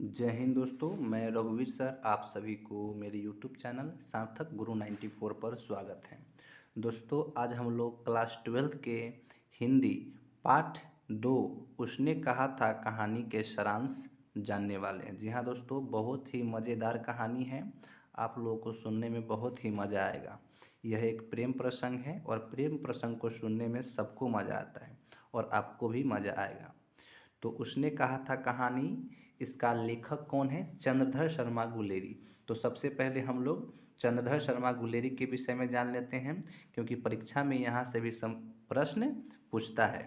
जय हिंद दोस्तों, मैं रघुवीर सर आप सभी को मेरे यूट्यूब चैनल सार्थक गुरु 94 पर स्वागत है। दोस्तों, आज हम लोग क्लास 12th के हिंदी पाठ 2 उसने कहा था कहानी के सारांश जानने वाले हैं। जी हाँ दोस्तों, बहुत ही मज़ेदार कहानी है। आप लोगों को सुनने में बहुत ही मज़ा आएगा। यह एक प्रेम प्रसंग है और प्रेम प्रसंग को सुनने में सबको मज़ा आता है और आपको भी मज़ा आएगा। तो उसने कहा था कहानी, इसका लेखक कौन है? चंद्रधर शर्मा गुलेरी। तो सबसे पहले हम लोग चंद्रधर शर्मा गुलेरी के विषय में जान लेते हैं, क्योंकि परीक्षा में यहाँ से भी प्रश्न पूछता है।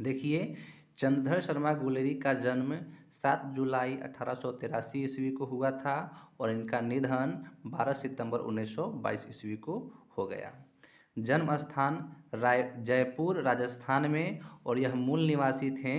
देखिए, चंद्रधर शर्मा गुलेरी का जन्म 7 जुलाई 1883 ईस्वी को हुआ था और इनका निधन 12 सितंबर 1922 ईस्वी को हो गया। जन्म स्थान जयपुर राजस्थान में और यह मूल निवासी थे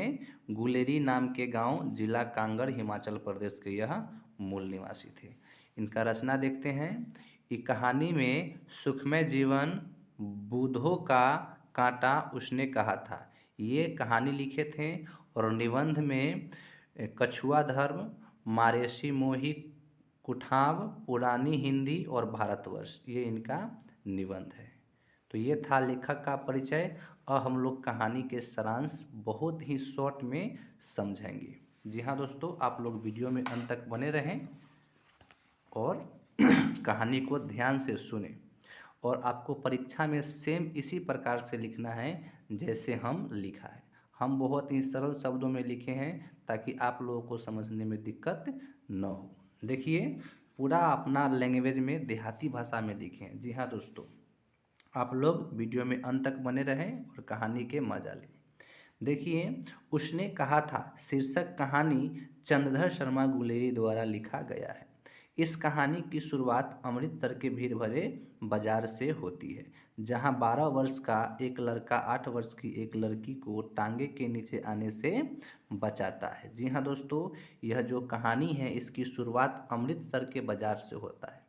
गुलेरी नाम के गांव, जिला कांगड़, हिमाचल प्रदेश के यह मूल निवासी थे। इनका रचना देखते हैं। ये कहानी में सुखमय जीवन, बूढ़ों का कांटा उसने कहा था, ये कहानी लिखे थे। और निबंध में कछुआ धर्म, मारेसी मोही, कुठाव, पुरानी हिंदी और भारतवर्ष, ये इनका निबंध है। तो ये था लेखक का परिचय। अब हम लोग कहानी के सारांश बहुत ही शॉर्ट में समझेंगे। जी हाँ दोस्तों, आप लोग वीडियो में अंत तक बने रहें और कहानी को ध्यान से सुने। और आपको परीक्षा में सेम इसी प्रकार से लिखना है जैसे हम लिखा है। हम बहुत ही सरल शब्दों में लिखे हैं ताकि आप लोगों को समझने में दिक्कत न हो। देखिए, पूरा अपना लैंग्वेज में देहाती भाषा में लिखे हैं। जी हाँ दोस्तों, आप लोग वीडियो में अंत तक बने रहें और कहानी के मजा लें। देखिए, उसने कहा था शीर्षक कहानी चंद्रधर शर्मा गुलेरी द्वारा लिखा गया है। इस कहानी की शुरुआत अमृतसर के भीड़ भरे बाजार से होती है, जहां 12 वर्ष का एक लड़का 8 वर्ष की एक लड़की को टांगे के नीचे आने से बचाता है। जी हाँ दोस्तों, यह जो कहानी है इसकी शुरुआत अमृतसर के बाजार से होता है,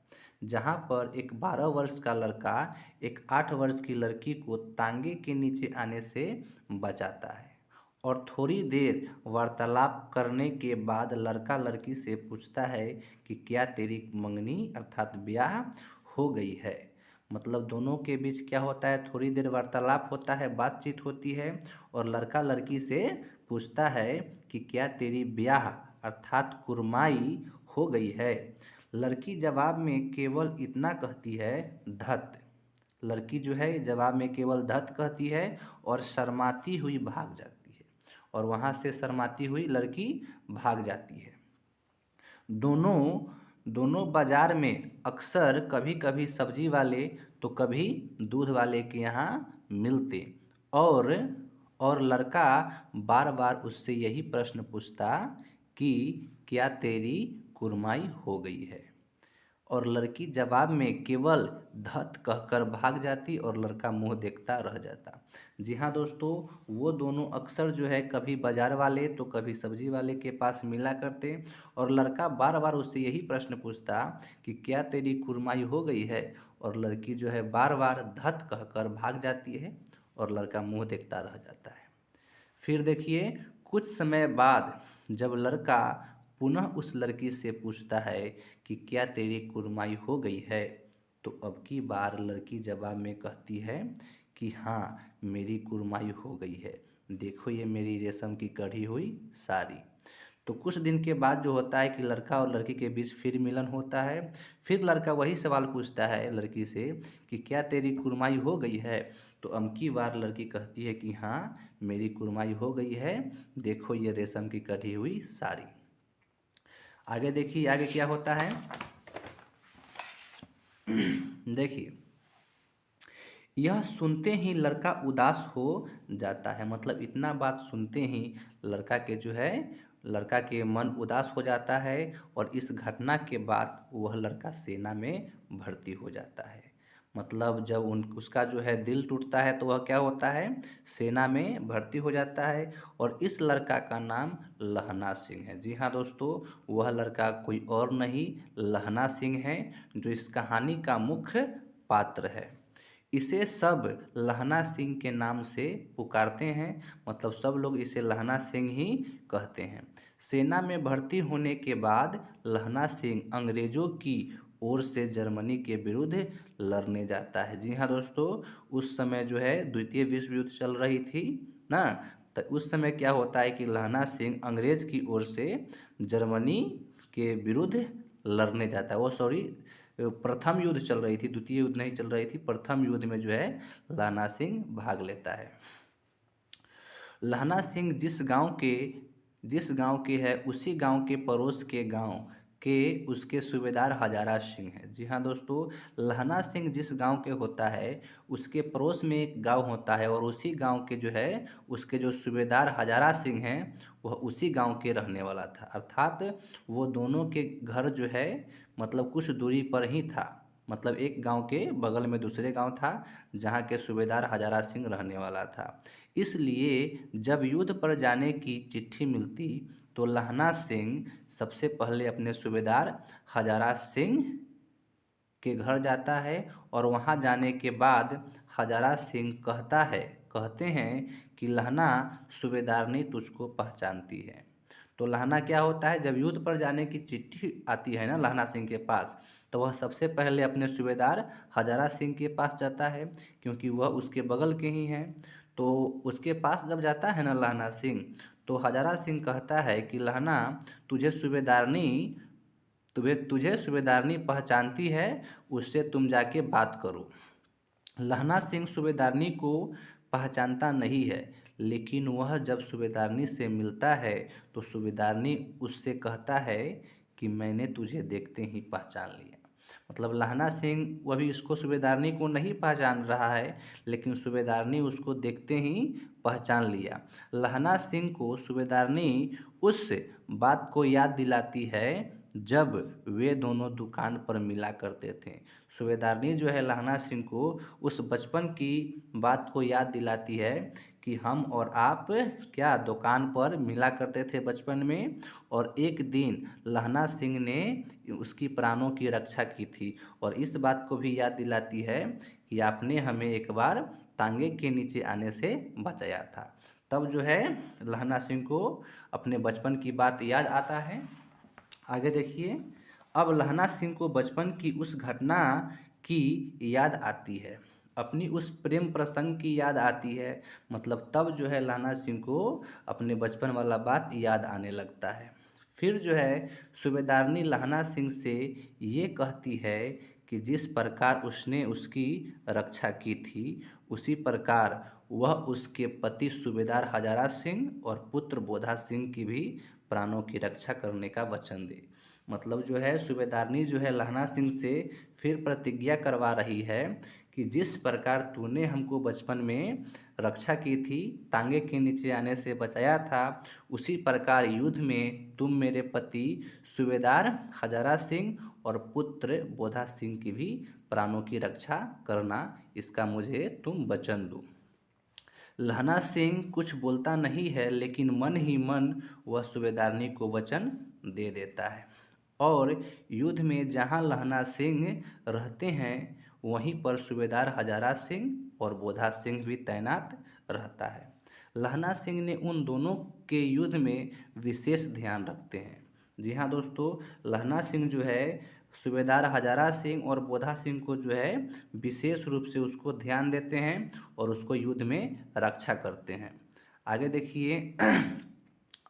जहां पर एक 12 वर्ष का लड़का एक 8 वर्ष की लड़की को तांगे के नीचे आने से बचाता है। और थोड़ी देर वार्तालाप करने के बाद लड़का लड़की से पूछता है कि क्या तेरी मंगनी अर्थात ब्याह हो गई है। मतलब दोनों के बीच क्या होता है, थोड़ी देर वार्तालाप होता है, बातचीत होती है और लड़का लड़की से पूछता है कि क्या तेरी ब्याह अर्थात कुरमाई हो गई है। लड़की जवाब में केवल इतना कहती है, धत। लड़की जो है जवाब में केवल धत कहती है और शर्माती हुई भाग जाती है। और वहाँ से शर्माती हुई लड़की भाग जाती है। दोनों दोनों बाजार में अक्सर कभी कभी सब्जी वाले तो कभी दूध वाले के यहाँ मिलते। और और लड़का बार बार उससे यही प्रश्न पूछता कि क्या तेरी कुरमाई हो गई है। और लड़की जवाब में केवल धत कहकर भाग जाती और लड़का मुंह देखता रह जाता। जी हाँ दोस्तों, वो दोनों अक्सर जो है कभी बाजार वाले तो कभी सब्जी वाले के पास मिला करते और लड़का बार बार उससे यही प्रश्न पूछता कि क्या तेरी कुरमाई हो गई है। और लड़की जो है बार बार धत कहकर भाग जाती है और लड़का मुंह देखता रह जाता है। फिर देखिए, कुछ समय बाद जब लड़का पुनः उस लड़की से पूछता है कि क्या तेरी कुरमाई हो गई है, तो अब की बार लड़की जवाब में कहती है कि हाँ, मेरी कुरमाई हो गई है, देखो ये मेरी रेशम की कढ़ी हुई साड़ी। तो कुछ दिन के बाद जो होता है कि लड़का और लड़की के बीच फिर मिलन होता है। फिर लड़का वही सवाल पूछता है लड़की से कि क्या तेरी कुरमाई हो गई है। तो अब की बार लड़की कहती है कि हाँ, मेरी कुरमाई हो गई है, देखो ये रेशम की कढ़ी हुई साड़ी। आगे देखिए, आगे क्या होता है। देखिए, यह सुनते ही लड़का उदास हो जाता है। मतलब इतना बात सुनते ही लड़का के मन उदास हो जाता है और इस घटना के बाद वह लड़का सेना में भर्ती हो जाता है। मतलब जब उसका जो है दिल टूटता है तो वह क्या होता है, सेना में भर्ती हो जाता है। और इस लड़का का नाम लहना सिंह है। जी हाँ दोस्तों, वह लड़का कोई और नहीं, लहना सिंह है, जो इस कहानी का मुख्य पात्र है। इसे सब लहना सिंह के नाम से पुकारते हैं, मतलब सब लोग इसे लहना सिंह ही कहते हैं। सेना में भर्ती होने के बाद लहना सिंह अंग्रेजों की ओर से जर्मनी के विरुद्ध लड़ने जाता है। जी हाँ दोस्तों, उस समय जो है द्वितीय विश्व युद्ध चल रही थी ना, तो उस समय क्या होता है कि लहना सिंह अंग्रेज की ओर से जर्मनी के विरुद्ध लड़ने जाता है। वो सॉरी, प्रथम युद्ध चल रही थी, द्वितीय युद्ध नहीं चल रही थी, प्रथम युद्ध में जो है लहना सिंह भाग लेता है। लहना सिंह जिस गांव के है उसी गांव के पड़ोस के गांव के उसके सूबेदार हजारा सिंह हैं। जी हाँ दोस्तों, लहना सिंह जिस गांव के होता है उसके पड़ोस में एक गांव होता है और उसी गांव के जो है उसके जो सूबेदार हजारा सिंह हैं वह उसी गांव के रहने वाला था। अर्थात वो दोनों के घर जो है मतलब कुछ दूरी पर ही था, मतलब एक गांव के बगल में दूसरे गांव था जहां के सूबेदार हजारा सिंह रहने वाला था। इसलिए जब युद्ध पर जाने की चिट्ठी मिलती तो लहना सिंह सबसे पहले अपने सूबेदार हजारा सिंह के घर जाता है और वहां जाने के बाद हजारा सिंह कहते हैं कि लहना सूबेदारनी तुझको पहचानती है। तो लहना क्या होता है, जब युद्ध पर जाने की चिट्ठी आती है ना लहना सिंह के पास, तो वह सबसे पहले अपने सूबेदार हजारा सिंह के पास जाता है क्योंकि वह उसके बगल के ही हैं। तो उसके पास जब जाता है ना लहना सिंह, तो हजारा सिंह कहता है कि लहना तुझे सूबेदारनी तुझे सूबेदारनी पहचानती है, उससे तुम जाके बात करो। लहना सिंह सूबेदारनी को पहचानता नहीं है, लेकिन वह जब सूबेदारनी से मिलता है तो सूबेदारनी उससे कहता है कि मैंने तुझे देखते ही पहचान लिया। मतलब लहना सिंह वह भी इसको सूबेदारनी को नहीं पहचान रहा है, लेकिन सूबेदारनी उसको देखते ही पहचान लिया। लहना सिंह को सूबेदारनी उस बात को याद दिलाती है जब वे दोनों दुकान पर मिला करते थे। सूबेदारनी जो है लहना सिंह को उस बचपन की बात को याद दिलाती है कि हम और आप क्या दुकान पर मिला करते थे बचपन में, और एक दिन लहना सिंह ने उसकी प्राणों की रक्षा की थी। और इस बात को भी याद दिलाती है कि आपने हमें एक बार तांगे के नीचे आने से बचाया था। तब जो है लहना सिंह को अपने बचपन की बात याद आता है। आगे देखिए, अब लहना सिंह को बचपन की उस घटना की याद आती है, अपनी उस प्रेम प्रसंग की याद आती है। मतलब तब जो है लहना सिंह को अपने बचपन वाला बात याद आने लगता है। फिर जो है सूबेदारनी लहना सिंह से ये कहती है कि जिस प्रकार उसने उसकी रक्षा की थी उसी प्रकार वह उसके पति सूबेदार हजारा सिंह और पुत्र बोधा सिंह की भी प्राणों की रक्षा करने का वचन दे। मतलब जो है सूबेदारनी जो है लहना सिंह से फिर प्रतिज्ञा करवा रही है कि जिस प्रकार तूने हमको बचपन में रक्षा की थी, तांगे के नीचे आने से बचाया था, उसी प्रकार युद्ध में तुम मेरे पति सूबेदार हजारा सिंह और पुत्र बोधा सिंह की भी प्राणों की रक्षा करना, इसका मुझे तुम वचन दो। लहना सिंह कुछ बोलता नहीं है, लेकिन मन ही मन वह सूबेदारनी को वचन दे देता है और युद्ध में जहां लहना सिंह रहते हैं वहीं पर सूबेदार हजारा सिंह और बोधा सिंह भी तैनात रहता है। लहना सिंह ने उन दोनों के युद्ध में विशेष ध्यान रखते हैं। जी हाँ दोस्तों, लहना सिंह जो है सूबेदार हजारा सिंह और बोधा सिंह को जो है विशेष रूप से उसको ध्यान देते हैं और उसको युद्ध में रक्षा करते हैं। आगे देखिए,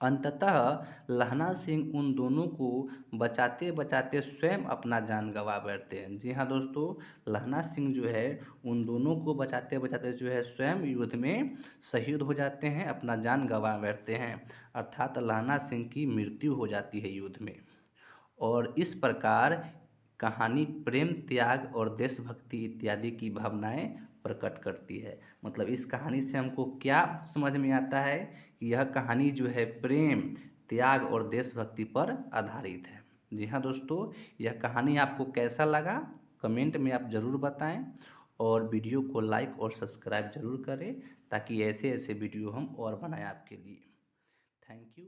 अंततः लहना सिंह उन दोनों को बचाते बचाते स्वयं अपना जान गंवा बैठते हैं। जी हाँ दोस्तों, लहना सिंह जो है उन दोनों को बचाते बचाते जो है स्वयं युद्ध में शहीद हो जाते हैं, अपना जान गंवा बैठते हैं। अर्थात लहना सिंह की मृत्यु हो जाती है युद्ध में। और इस प्रकार कहानी प्रेम, त्याग और देशभक्ति इत्यादि की भावनाएं प्रकट करती है। मतलब इस कहानी से हमको क्या समझ में आता है कि यह कहानी जो है प्रेम, त्याग और देशभक्ति पर आधारित है। जी हाँ दोस्तों, यह कहानी आपको कैसा लगा कमेंट में आप ज़रूर बताएं और वीडियो को लाइक और सब्सक्राइब ज़रूर करें ताकि ऐसे ऐसे वीडियो हम और बनाएं आपके लिए। Thank you.